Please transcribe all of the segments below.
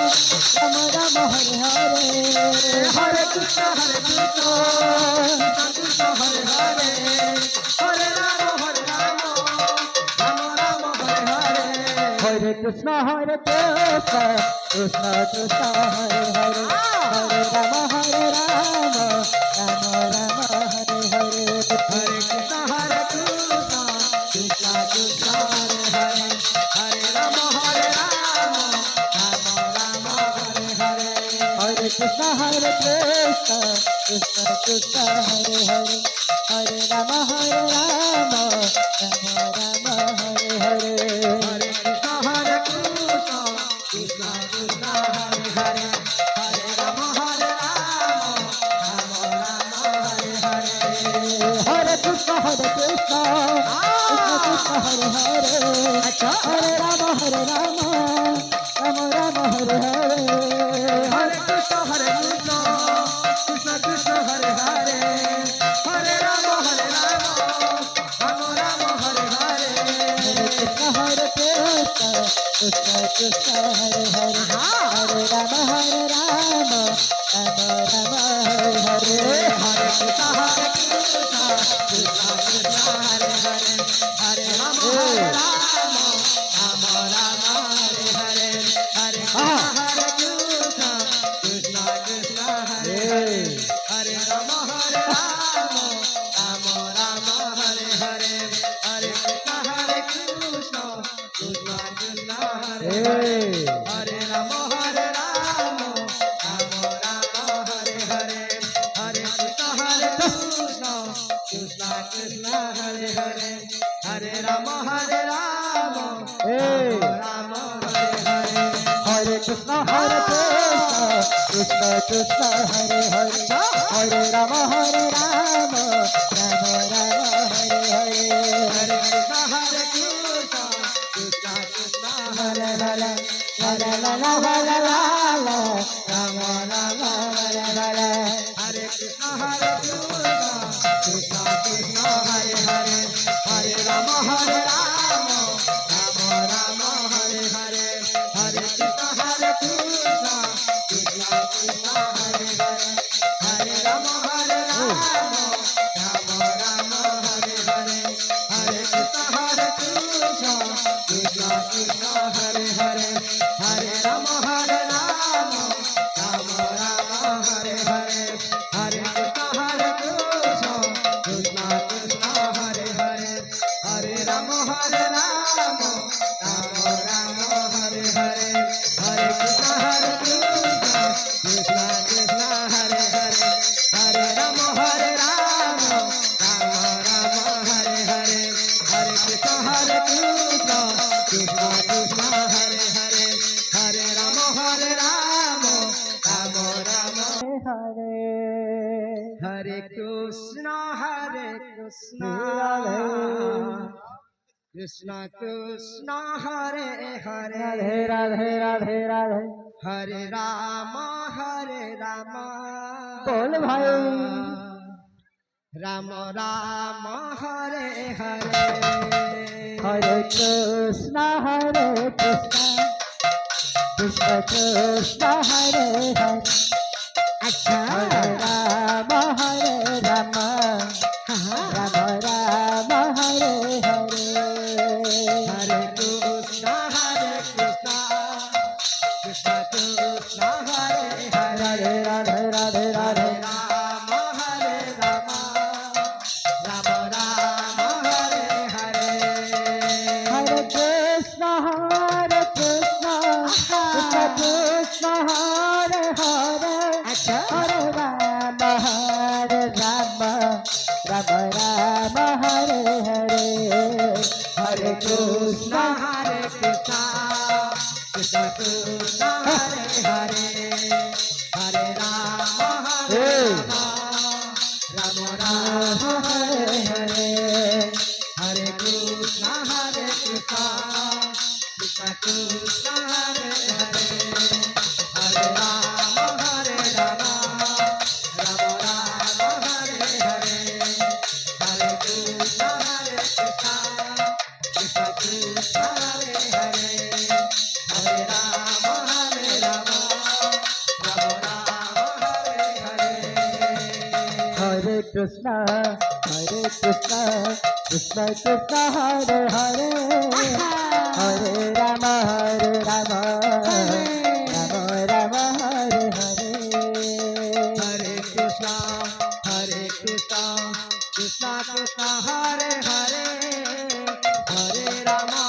Rama Hare Hare, Hare Krishna Hare Krishna, Krishna Hare Hare, Hare Rama Hare Rama, Rama Rama Hare Hare, Hare Krishna Hare Krishna, Krishna Krishna Hare Hare, Hare Rama Hare Rama, Rama Rama Hare Hare, Hare Krishna Hare Krishna, Krishna Krishna Hare Hare, Hare Rama Hare Rama, Rama Rama Hare Hare, Hare Krishna Hare Krishna, Krishna Krishna Hare Hare, Hare Rama Hare Rama, Rama Rama Hare Hare, Hare Krishna Hare Krishna, Krishna Krishna Hare Hare, Hare Rama Hare Rama, Rama Rama Hare Hare, Hare Krishna Hare Krishna, Krishna Krishna Hare Hare, Hare Rama Hare Rama, Rama Rama Hare Hare, Hare Krishna Hare Krishna, Krishna Krishna Hare Hare, Hare Rama Hare Rama, Rama Rama Hare Hare, Hare Krishna Hare Krishna, Krishna Krishna Hare Hare, Hare Rama Hare Rama, Rama Rama Hare Hare, Hare Krishna Hare Krishna, Krishna Krishna Hare Hare, Hare Rama Hare Rama, Rama Rama Hare Hare, Hare Krishna Hare Krishna, Krishna Krishna Hare Hare, Hare Rama Hare Rama, Rama Rama Hare Hare, Hare Krishna Hare Krishna, Krishna Krishna Hare Hare, Hare Rama Hare Rama, Rama Rama Hare Hare, Hare Krishna Hare Krishna, Krishna Krishna Hare Hare, Hare Rama Hare Rama, Rama Rama Hare Hare, Hare Krishna Hare Krishna, Krishna Krishna Hare Hare, Hare Rama Hare Rama, Rama Rama Hare Hare, Hare Krishna Hare Krishna, Krishna Krishna Hare Hare, Hare Rama Hare Rama, Rama Rama Hare Hare, Hare Krishna Hare Krishna, Krishna Krishna Hare Hare, Hare Rama Hare Rama, Rama Rama Hare Hare, Hare Krishna Hare Krishna, Krishna Krishna Hare Hare, Hare Rama Hare Rama, Rama Rama Hare Hare, Hare Krishna Hare Krishna, Krishna Krishna Hare Hare, Hare Rama Hare Rama, Rama Rama Hare Hare, Hare Krishna Hare Krishna, Krishna Krishna Hare Hare, Hare Rama Hare Rama, Rama Rama Hare Hare, Hare Krishna Hare Krishna, Krishna Krishna Hare Hare, Hare Rama Hare Rama, Rama Rama Hare Hare, Hare Krishna Hare Krishna, Krishna Krishna Hare Hare, Hare Rama Hare Rama, Rama Rama Hare, Hare Krishna Hare Krishna, Krishna Krishna Hare Hare, Radhe Radhe Radhe, Hare Rama Hare Rama, bol bhai, Rama Rama Hare Hare, Hare Krishna Hare Krishna, Krishna Krishna Hare Hare, Hare Rama Hare Rama, Rama Rama Hare Hare, Hare Krishna Hare Krishna, Krishna Krishna Hare Hare, Radhe Radhe Radhe, Rama Hare Rama, Rama Rama Hare Hare, Hare Krishna Hare Krishna, Krishna Krishna Hare Hare, Hare Rama Hare Rama, Rama Rama Hare Hare, Hare Krishna Hare Krishna, Krishna Krishna Hare Hare, Hare Rama Hare Rama, Rama Rama Hare Hare, Hare Krishna Hare Krishna, Krishna Krishna Hare Hare, Hare Rama Hare Rama, Rama Rama Hare Hare, Hare Krishna Hare Krishna, Krishna Krishna Krishna, Krishna Krishna, Hare Hare, Hare Rama, Rama Rama, Hare Hare. Hare Krishna, Krishna Krishna, Hare Hare, Hare Rama,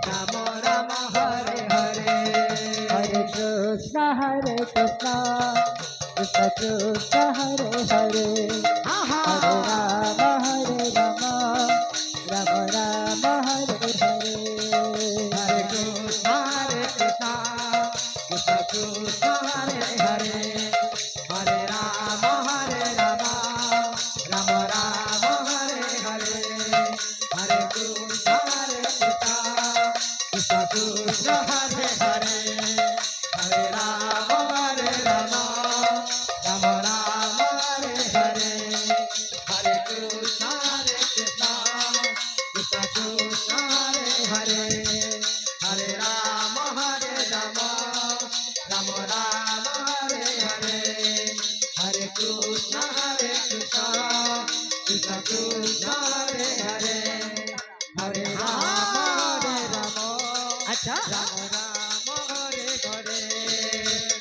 Rama Rama, Hare Hare. Hare Krishna, Krishna Krishna, Hare Hare, Hare Rama, Rama Rama, Hare Hare. Hare Krishna, Krishna Krishna, Hare Hare, Hare Rama, Rama Rama, Hare Hare. Hare Krishna, Krishna Krishna, Hare Hare, Hare Rama, Rama Rama, Hare Hare. Hare Krishna, Krishna Krishna, Hare Hare, Hare Rama, Rama Rama, Hare Hare. Hare Krishna, Krishna Krishna, Hare Hare, Hare Rama, Rama Rama, Hare Hare.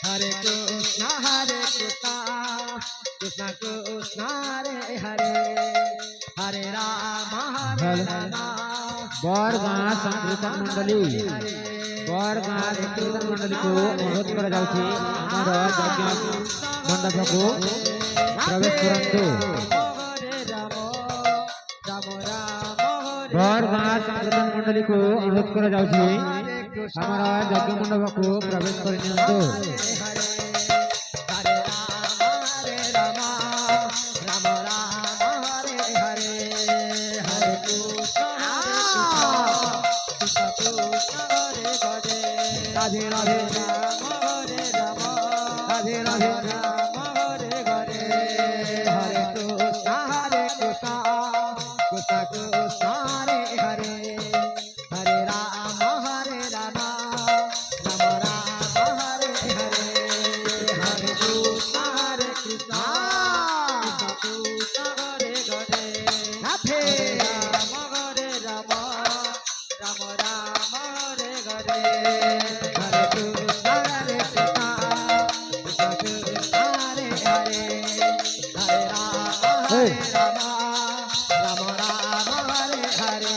Hare Krishna, Krishna Krishna, Hare Hare, Hare Rama, Rama. बरगाँ संकीर्तन मंडली बरगाँ संकीर्तन मंडली को अनुरोध करा जाउछि हमर यज्ञ मंडप को प्रवेश करंतु। बरगाँ संकीर्तन मंडली को अनुरोध करा जाउछि हमर यज्ञ मंडप को प्रवेश करनियंतु। Radhe Radhe Rama, Hare Rama, Radhe Radhe Rama, Hare Hare. Hare Krishna, Krishna Krishna, Hare Hare, Hare Rama, Rama Rama, Hare Hare. Hare Krishna, Krishna Krishna, Hare Hare, Radhe Rama, Rama Rama, Hare Hare. Hare Krishna, Krishna Krishna, Hare Hare, Hare Rama, Rama Rama, Hare Hare.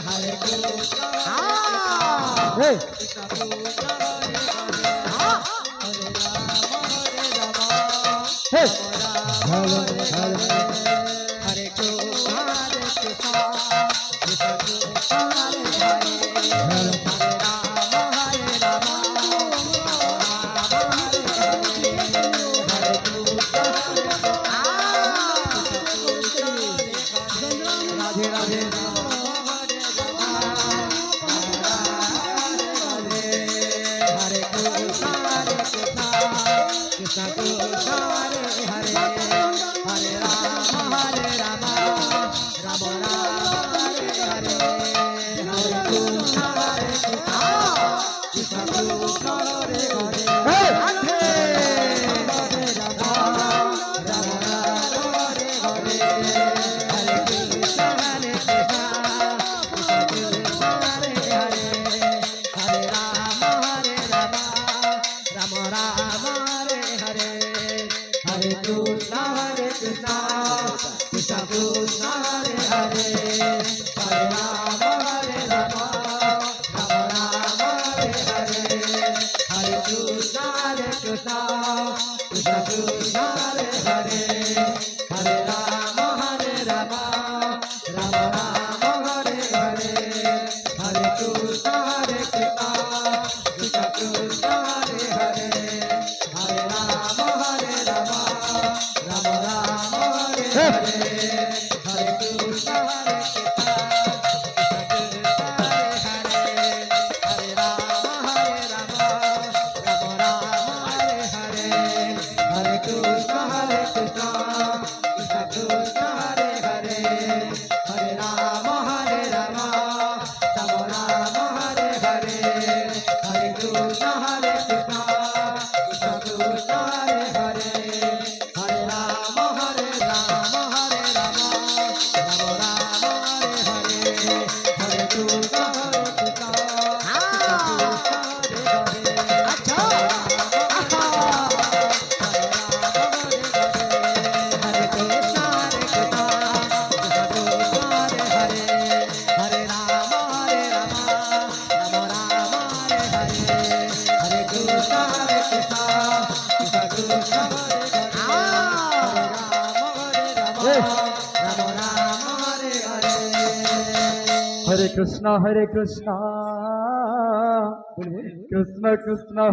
Hare Krishna, Hey! Krishna Krishna, Hare Hare, Hare Rama, Rama Hey! Rama, Hare Krishna, Krishna Krishna, Hare Hare, Hare Rama, Rama Radhe Radhe Hare Krishna, Krishna Krishna, Hare Hare, Hare Rama, Rama Rama, Hare Hare. Hare Krishna, Krishna Krishna, Hare Hare, Hey! Radhe Radhe Rama Rama Rama, Hare Hare. Hare Krishna, Krishna Krishna, Hare Hare, Hare Rama, Rama Rama, Hare Hare. Hare Krishna, Krishna Krishna, Hare Hare, Hare Rama, Rama Rama, Hare Hare. Hare Krishna, Krishna Krishna, Hare Hare, Hare Rama, Rama Rama, Hare Hare. Hare Krishna, Krishna Krishna, Hare Hare, Hare Rama, Rama Rama, Hare Hare. Hare Krishna, Krishna Krishna, Hare Rama, Rama Rama, Hare Hare. Hare Krishna, Krishna Krishna, Hare Hare, Hare Rama, Rama Rama, Hare Hare. Hare Krishna, Krishna Krishna, Hare Hare, Hare Krishna Krishna Krishna